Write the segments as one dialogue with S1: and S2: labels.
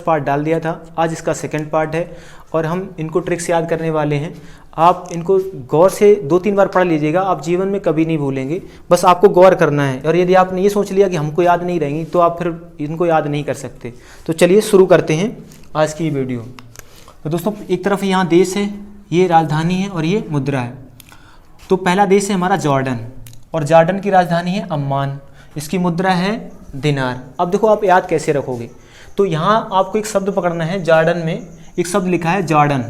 S1: Part डाल दिया था, आज इसका सेकंड पार्ट है और हम इनको ट्रिक्स याद करने वाले हैं। आप इनको गौर से 2-3 बार पढ़ लीजिएगा, आप जीवन में कभी नहीं भूलेंगे। बस आपको गौर करना है, और यदि आपने ये सोच लिया कि हमको याद नहीं रहेंगी तो आप फिर इनको याद नहीं कर सकते। तो चलिए शुरू करते हैं आज की वीडियो। तो दोस्तों एक तरफ यहाँ देश है, ये राजधानी है और ये मुद्रा है। तो पहला देश है हमारा जॉर्डन, और जॉर्डन की राजधानी है अम्मान, इसकी मुद्रा है दिनार। अब देखो आप याद कैसे रखोगे, तो यहाँ आपको एक शब्द पकड़ना है। जॉर्डन में एक शब्द लिखा है जॉर्डन,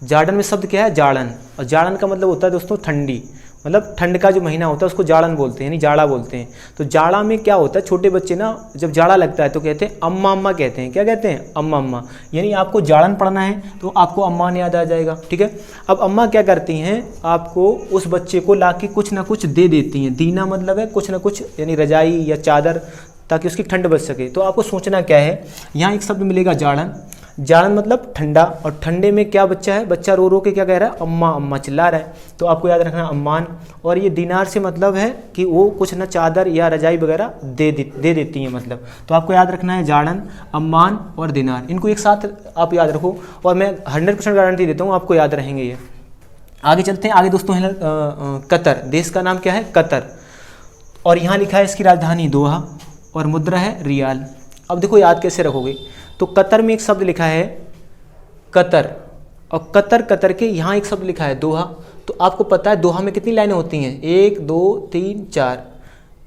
S1: जॉर्डन में शब्द क्या है जाड़न, और जाड़न का मतलब होता है दोस्तों ठंडी, मतलब ठंड का जो महीना होता है उसको जाड़न बोलते हैं, यानी जाड़ा बोलते हैं। तो जाड़ा में क्या होता है, छोटे बच्चे ना जब जाड़ा लगता है तो कहते हैं अम्मा अम्मा कहते हैं। क्या कहते हैं? अम्मा अम्मा। यानी आपको जाड़न पढ़ना है तो आपको अम्मा याद आ जाएगा, ठीक है। अब अम्मा क्या करती हैं, आपको उस बच्चे को ला के कुछ ना कुछ दे देती हैं। दीना मतलब है कुछ ना कुछ, यानी रजाई या चादर, ताकि उसकी ठंड बच सके। तो आपको सोचना क्या है, यहाँ एक शब्द मिलेगा जाड़न, जाड़न मतलब ठंडा, और ठंडे में क्या बच्चा है, बच्चा रो रो के क्या कह रहा है, अम्मा अम्मा चिल्ला रहा है। तो आपको याद रखना अम्मान। और ये दिनार से मतलब है कि वो कुछ ना चादर या रजाई वगैरह दे देती हैं मतलब। तो आपको याद रखना है जाड़न, अम्मान और दिनार, इनको एक साथ आप याद रखो, और मैं 100% गारंटी देता हूँ आपको याद रहेंगे ये। आगे चलते हैं, आगे दोस्तों है कतर, देश का नाम क्या है, कतर, और यहाँ लिखा है इसकी राजधानी दोहा और मुद्रा है रियाल। अब देखो याद कैसे रखोगे, तो कतर में एक शब्द लिखा है कतर, और कतर कतर के यहाँ एक शब्द लिखा है दोहा। तो आपको पता है दोहा में कितनी लाइनें होती हैं, 1 2 3 4,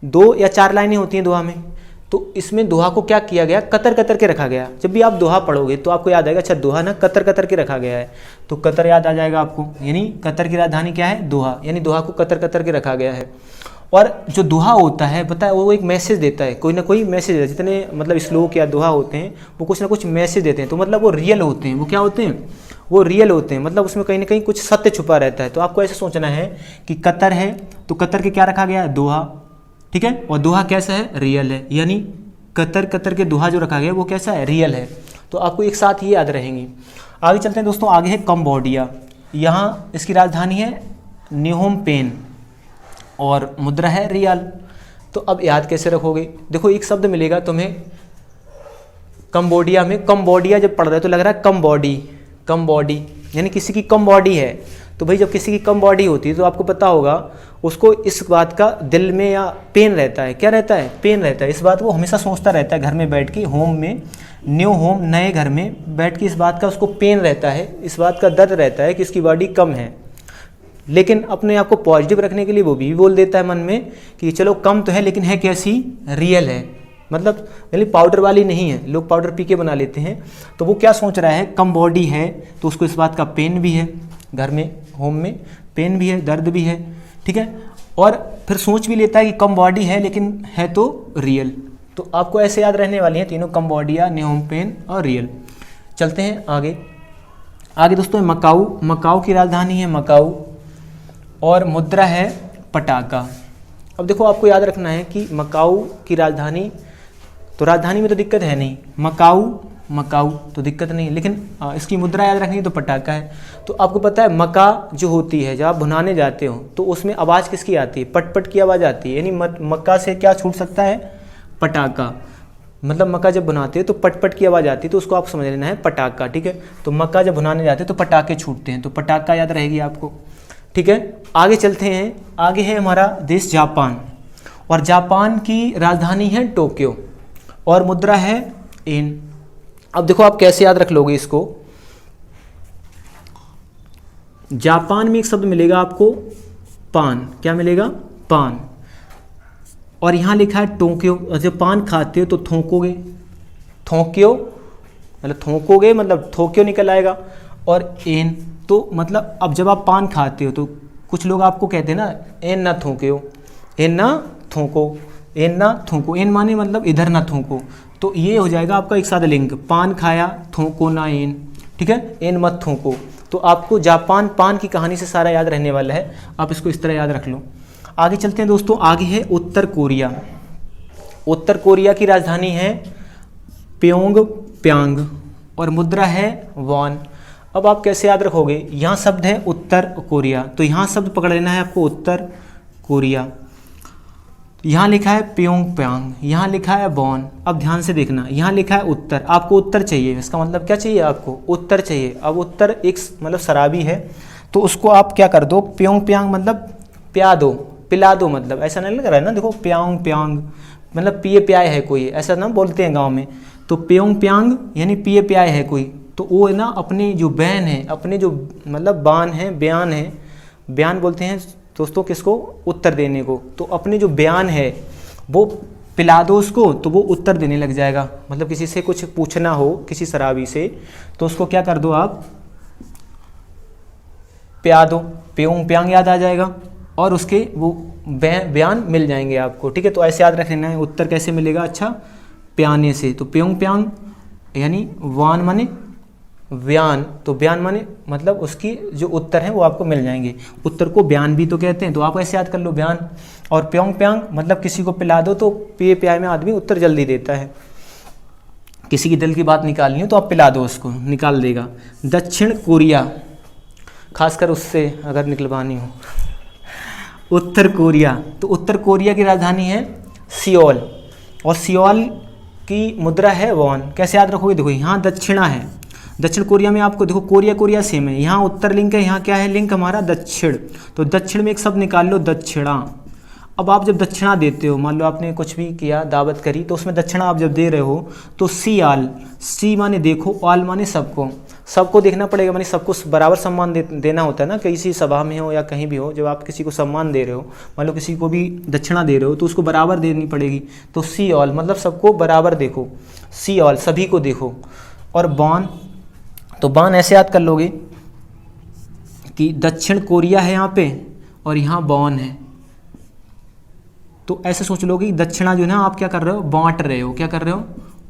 S1: 2 या 4 लाइनें होती हैं दोहा में। तो इसमें दोहा को क्या किया गया, कतर कतर के रखा गया। जब भी आप दोहा पढ़ोगे तो आपको याद आएगा, अच्छा दोहा ना कतर कतर के रखा गया है, तो कतर याद आ जाएगा आपको। यानी कतर की राजधानी क्या है, दोहा, यानी दोहा को कतर कतर के रखा गया है। और जो दोहा होता है पता है, वो एक मैसेज देता है, कोई ना कोई मैसेज है। जितने मतलब श्लोक या दोहा होते हैं वो कुछ ना कुछ मैसेज देते हैं, तो मतलब वो रियल होते हैं। वो क्या होते हैं, वो रियल होते हैं, मतलब उसमें कहीं ना कहीं कुछ सत्य छुपा रहता है। तो आपको ऐसे सोचना है कि कतर है तो कतर के क्या रखा गया है, दोहा, ठीक है। और दोहा कैसा है, रियल है, यानी कतर कतर के दोहा जो रखा गया है वो कैसा है, रियल है। तो आपको एक साथ ये याद रहेंगी। आगे चलते हैं दोस्तों, आगे है कंबोडिया, यहाँ इसकी राजधानी है न्योम पेन और मुद्रा है रियाल। तो अब याद कैसे रखोगे, देखो एक शब्द मिलेगा तुम्हें कंबोडिया में। कंबोडिया जब पढ़ रहे हो तो लग रहा है कम बॉडी, कम बॉडी यानी किसी की कम बॉडी है। तो भाई जब किसी की कम बॉडी होती है तो आपको पता होगा उसको इस बात का दिल में या पेन रहता है, क्या रहता है, पेन रहता है। इस बात वो हमेशा सोचता रहता है घर में बैठ के, होम में, न्यू होम नए घर में बैठ के इस बात का उसको पेन रहता है, इस बात का दर्द रहता है कि उसकी बॉडी कम है। लेकिन अपने आप को पॉजिटिव रखने के लिए वो भी बोल देता है मन में कि चलो कम तो है लेकिन है कैसी, रियल है, मतलब यानी पाउडर वाली नहीं है। लोग पाउडर पी के बना लेते हैं। तो वो क्या सोच रहा है, कम बॉडी है तो उसको इस बात का पेन भी है, घर में होम में पेन भी है, दर्द भी है, ठीक है। और फिर सोच भी लेता है कि कम बॉडी है लेकिन है तो रियल। तो आपको ऐसे याद रहने वाली हैं तीनों, कंबोडिया, न्योम पेन और रियल। चलते हैं आगे। आगे दोस्तों मकाऊ, मकाऊ की राजधानी है मकाऊ और मुद्रा है पटाका। अब देखो आपको याद रखना है कि मकाऊ की राजधानी, तो राजधानी में तो दिक्कत है नहीं, मकाऊ मकाऊ तो दिक्कत नहीं, लेकिन इसकी मुद्रा याद रखनी है तो पटाका है। तो आपको पता है मका जो होती है, जब आप भुनाने जाते हो तो उसमें आवाज़ किसकी आती है, पटपट की आवाज़ आती है। यानी मक्का से क्या छूट सकता है, पटाका। मतलब मक्का जब भुनाते हो तो पटपट की आवाज़ आती है, तो उसको आप समझ लेना है पटाका, ठीक है। तो मक्का जब भुनाने जाते हैं तो पटाखे छूटते हैं, तो पटाका याद रहेगी आपको, ठीक है। आगे चलते हैं, आगे है हमारा देश जापान, और जापान की राजधानी है टोक्यो और मुद्रा है येन। अब देखो आप कैसे याद रख लोगे इसको, जापान में एक शब्द मिलेगा आपको पान, क्या मिलेगा, पान, और यहाँ लिखा है टोक्यो। जब पान खाते हो तो थोकोगे, थोक्यो मतलब थोकोगे मतलब थोक्यो निकल आएगा, और एन तो मतलब अब जब आप पान खाते हो तो कुछ लोग आपको कहते हैं ना एन ना थोक्यो, एन ना थोको, एन ना थोको, एन माने मतलब इधर ना थोको। तो ये हो जाएगा आपका एक साथ लिंक, पान खाया थोको ना एन, ठीक है, एन मत थोको। तो आपको जापान पान की कहानी से सारा याद रहने वाला है, आप इसको इस तरह याद रख लो। आगे चलते हैं दोस्तों, आगे है उत्तर कोरिया। उत्तर कोरिया की राजधानी है प्योंग प्यांग और मुद्रा है वॉन। अब आप कैसे याद रखोगे, यहाँ शब्द है उत्तर कोरिया, तो यहाँ शब्द पकड़ लेना है आपको उत्तर कोरिया। यहाँ लिखा है प्योंगयांग, यहाँ लिखा है बॉन। अब ध्यान से देखना, यहाँ लिखा है उत्तर, आपको उत्तर चाहिए। इसका मतलब क्या चाहिए आपको? उत्तर चाहिए। अब उत्तर एक मतलब शराबी है, तो उसको आप क्या कर दो, प्योंगयांग मतलब प्या दो, पिला दो, मतलब ऐसा नहीं लग रहा है ना, देखो प्यांग मतलब पिए प्याए है कोई, ऐसा ना बोलते हैं गाँव में। तो प्योंगयांग यानी पिए प्याए है कोई, तो वो है ना अपनी जो बहन है, अपने जो मतलब बान है, बयान बोलते हैं दोस्तों किसको? उत्तर देने को। तो अपने जो बयान है वो पिला दो उसको, तो वो उत्तर देने लग जाएगा। मतलब किसी से कुछ पूछना हो, किसी शराबी से, तो उसको क्या कर दो आप, प्या दो, प्यांग याद आ जाएगा और उसके वो बयान मिल जाएंगे आपको। ठीक है, तो ऐसे याद रख लेना है। उत्तर कैसे मिलेगा? अच्छा, प्याने से। तो प्यांग यानी वान माने बयान, तो बयान माने मतलब उसकी जो उत्तर है वो आपको मिल जाएंगे। उत्तर को बयान भी तो कहते हैं, तो आप ऐसे याद कर लो बयान। और प्यांग मतलब किसी को पिला दो, तो पिए प्याए में आदमी उत्तर जल्दी देता है। किसी की दिल की बात निकालनी हो तो आप पिला दो, उसको निकाल देगा। दक्षिण कोरिया, खासकर उससे अगर निकलवानी हो। उत्तर कोरिया, तो उत्तर कोरिया की राजधानी है सियोल, और सियोल की मुद्रा है वॉन। कैसे याद रखोगे? देखो यहाँ दक्षिणा है, दक्षिण कोरिया में आपको देखो कोरिया सेम है, यहाँ उत्तर लिंक है, यहाँ क्या है लिंक हमारा? दक्षिण। तो दक्षिण में एक शब्द निकाल लो, दक्षिणा। अब आप जब दक्षिणा देते हो, मान लो आपने कुछ भी किया, दावत करी, तो उसमें दक्षिणा आप जब दे रहे हो, तो सी आल, सी माने देखो, आल माने सबको देखना पड़ेगा, माने सबको बराबर सम्मान देना होता है ना। किसी सभा में हो या कहीं भी हो, जब आप किसी को सम्मान दे रहे हो, मान लो किसी को भी दक्षिणा दे रहे हो, तो उसको बराबर देनी पड़ेगी। तो सी ऑल मतलब सबको बराबर देखो, सी ऑल सभी को देखो। और बॉन, तो बान ऐसे याद कर लोगे कि दक्षिण कोरिया है यहाँ पे और यहाँ बॉन है, तो ऐसे सोच लोगे दक्षिणा जो है ना आप क्या कर रहे हो? बांट रहे हो। क्या कर रहे हो?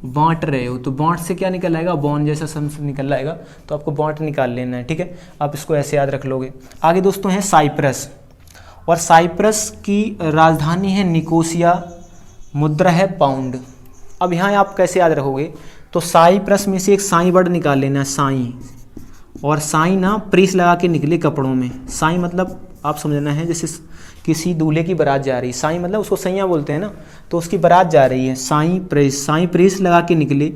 S1: बांट रहे हो। तो बांट से क्या निकल आएगा? बॉन जैसा शब्द निकल आएगा, तो आपको बांट निकाल लेना है। ठीक है, आप इसको ऐसे याद रख लोगे। आगे दोस्तों है साइप्रस, और साइप्रस की राजधानी है निकोसिया, मुद्रा है पाउंड। अब यहाँ आप कैसे याद रखोगे? तो साइप्रस में से एक साई वर्ड निकाल लेना है, साई। और साई ना प्रेस लगा के निकले कपड़ों में। साई मतलब आप समझना है जैसे किसी दूल्हे की बारात जा रही है, साई मतलब उसको सैया बोलते हैं ना, तो उसकी बारात जा रही है, साई प्रेस लगा के निकले,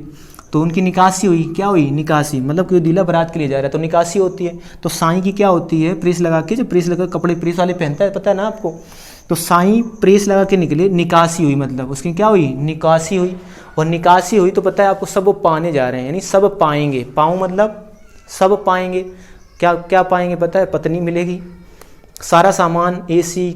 S1: तो उनकी निकासी हुई। क्या हुई? निकासी। मतलब कोई दूल्हा बारात के लिए जा रहा है तो निकासी होती है। तो साई की क्या होती है? प्रेस लगा के, जब प्रेस लगा कपड़े प्रेस वाले पहनता है, पता है ना आपको। तो साई प्रेस लगा के निकले, निकासी हुई, मतलब उसकी क्या हुई? निकासी हुई। और निकासी हुई तो पता है आपको, सब वो पाने जा रहे हैं, यानी सब पाएंगे। पाऊँ मतलब सब पाएंगे। क्या क्या पाएंगे पता है? पत्नी मिलेगी, सारा सामान, एसी,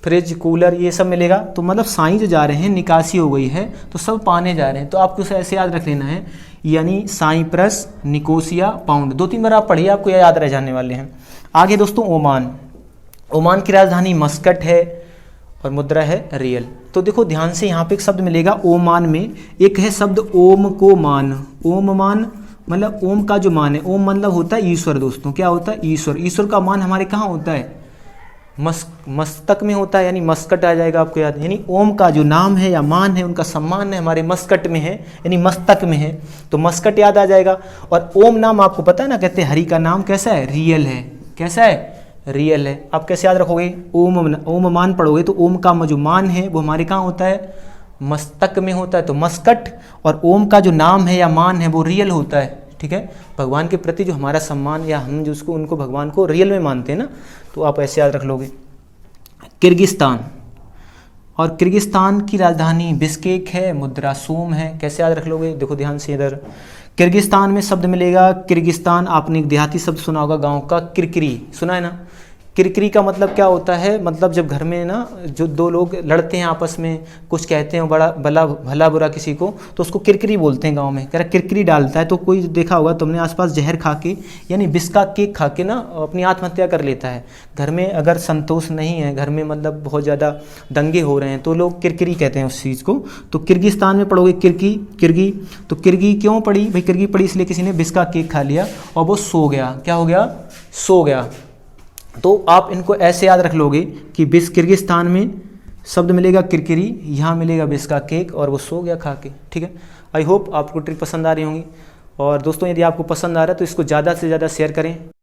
S1: फ्रिज, कूलर, ये सब मिलेगा। तो मतलब साई जो जा रहे हैं, निकासी हो गई है, तो सब पाने जा रहे हैं। तो आपको ऐसे याद रख लेना है, यानी साइप्रस, निकोसिया, पाउंड। 2-3 बार आप पढ़िए, आपको याद रह जाने वाले हैं। आगे दोस्तों ओमान, ओमान की राजधानी मस्कट है और मुद्रा है रियल। तो देखो ध्यान से, यहाँ पे एक शब्द मिलेगा ओमान में, एक है शब्द ओम को मान। ओम मान मतलब ओम का जो मान है, ओम मतलब होता है ईश्वर दोस्तों। क्या होता है? ईश्वर। ईश्वर का मान हमारे कहाँ होता है? मस्तक में होता है, यानी मस्कट आ जाएगा आपको याद। यानी ओम का जो नाम है या मान है, उनका सम्मान है हमारे मस्कट में है, यानी मस्तक में है, तो मस्कट याद आ जाएगा। और ओम नाम आपको पता है ना, कहते हैं हरि का नाम कैसा है? रियल है। कैसा है? रियल है। आप कैसे याद रखोगे? ओम मान पढ़ोगे तो ओम का जो मान है वो हमारे कहाँ होता है? मस्तक में होता है, तो मस्कट। और ओम का जो नाम है या मान है वो रियल होता है। ठीक है, भगवान के प्रति जो हमारा सम्मान, या हम जो उसको उनको भगवान को रियल में मानते हैं ना, तो आप ऐसे याद रख लोगे। किर्गिस्तान, और किर्गिस्तान की राजधानी बिश्केक है, मुद्रा सोम है। कैसे याद रख लोगे? देखो ध्यान से इधर, किर्गिस्तान में शब्द मिलेगा किर्गिस्तान। आपने एक देहाती शब्द सुना होगा गांव का, किरकिरी, सुना है ना? किरकिरी का मतलब क्या होता है? मतलब जब घर में ना जो दो लोग लड़ते हैं आपस में, कुछ कहते हैं बड़ा भला बुरा किसी को, तो उसको किरकिरी बोलते हैं गांव में। कह रहा किरकिरी डालता है, तो कोई देखा होगा तुमने आसपास, जहर खा के यानी विष का केक खा के ना अपनी आत्महत्या कर लेता है। घर में अगर संतोष नहीं है, घर में मतलब बहुत ज़्यादा दंगे हो रहे हैं, तो लोग किरकिरी कहते हैं उस चीज़ को। तो किर्गिस्तान में पढ़ोगे किरगी। तो किरगी क्यों पड़ी भाई? किरगी पड़ी इसलिए किसी ने विष का केक खा लिया और वो सो गया। क्या हो गया? सो गया। तो आप इनको ऐसे याद रख लोगे कि किर्गिस्तान में शब्द मिलेगा किरकिरी, यहाँ मिलेगा विष का केक, और वो सो गया खा के। ठीक है, आई होप आपको ट्रिक पसंद आ रही होंगी। और दोस्तों यदि आपको पसंद आ रहा है तो इसको ज़्यादा से ज़्यादा शेयर करें।